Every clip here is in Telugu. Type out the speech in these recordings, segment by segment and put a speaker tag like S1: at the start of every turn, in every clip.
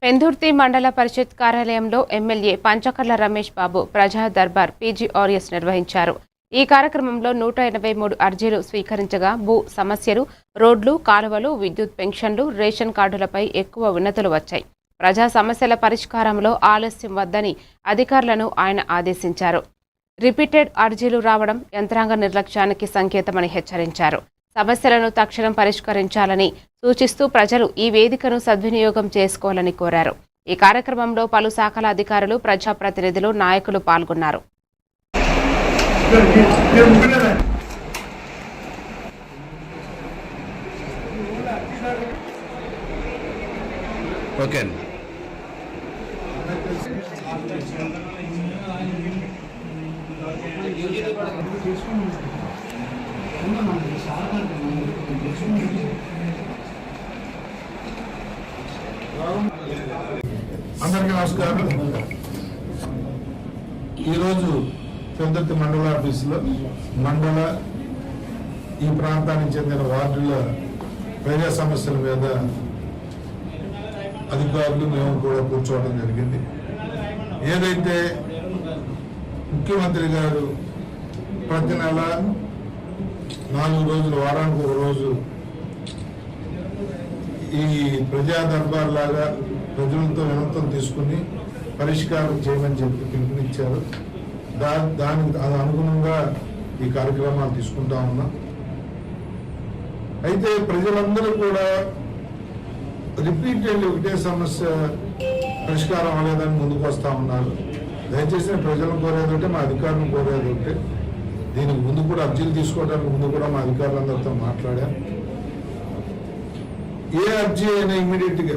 S1: పెందుర్తి మండల పరిషత్ కార్యాలయంలో ఎమ్మెల్యే పంచకర్ల రమేష్ బాబు ప్రజా దర్బార్ పీజీఆర్ఎస్ నిర్వహించారు. ఈ కార్యక్రమంలో 183 అర్జీలు స్వీకరించగా భూ సమస్యలు, రోడ్లు, కాలువలు, విద్యుత్ పెన్షన్లు, రేషన్ కార్డులపై ఎక్కువ వినతులు వచ్చాయి. ప్రజా సమస్యల పరిష్కారంలో ఆలస్యం వద్దని అధికారులను ఆయన ఆదేశించారు. రిపీటెడ్ అర్జీలు రావడం యంత్రాంగ నిర్లక్ష్యానికి సంకేతమని హెచ్చరించారు. సమస్యలను తక్షణం పరిష్కరించాలని సూచిస్తూ ప్రజలు ఈ వేదికను సద్వినియోగం చేసుకోవాలని కోరారు. ఈ కార్యక్రమంలో పలు శాఖల అధికారులు, ప్రజాప్రతినిధులు, నాయకులు పాల్గొన్నారు.
S2: అందరికీ నమస్కారం. ఈరోజు పెందుర్తి మండల ఆఫీసులో ఈ ప్రాంతానికి చెందిన వార్డుల ప్రజా సమస్యల మీద అధికారులు మేము కూడా కూర్చోవడం జరిగింది. ఏదైతే ముఖ్యమంత్రి గారు ప్రతి నెల 4 రోజులు, వారానికి ఒక రోజు ఈ ప్రజా దర్బార్ లాగా ప్రజలతో వినతం తీసుకుని పరిష్కారం చేయమని చెప్పి పిలుపునిచ్చారు. దానికి అనుగుణంగా ఈ కార్యక్రమాలు తీసుకుంటా ఉన్నాం. అయితే ప్రజలందరూ కూడా రిపీటెడ్ ఒకటే సమస్య పరిష్కారం అవ్వలేదని ముందుకు వస్తూ ఉన్నారు. దయచేసి ప్రజలను కోరేది ఒకటే, మా అధికారులను కోరేది ఒకటే. దీనికి ముందు కూడా అర్జీలు తీసుకోవడానికి ముందు కూడా మా అధికారులందరితో మాట్లాడాం. ఏ అర్జీ అయినా ఇమ్మీడియట్గా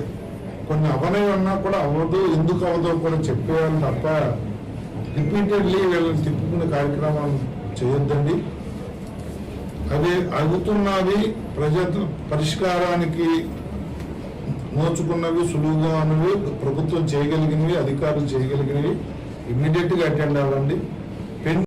S2: కొన్ని అవనవి ఉన్నా కూడా అవ్వదు, ఎందుకు అవ్వదో కూడా చెప్పేయాలి తప్ప రిపీటెడ్లీ వీళ్ళని తిప్పుకునే కార్యక్రమాలు చేయొద్దండి. అవి అడుగుతున్నవి ప్రజల పరిష్కారానికి నోచుకున్నవి, సులువుగా ఉన్నవి, ప్రభుత్వం చేయగలిగినవి, అధికారులు చేయగలిగినవి ఇమ్మీడియట్గా అటెండ్ అవ్వండి.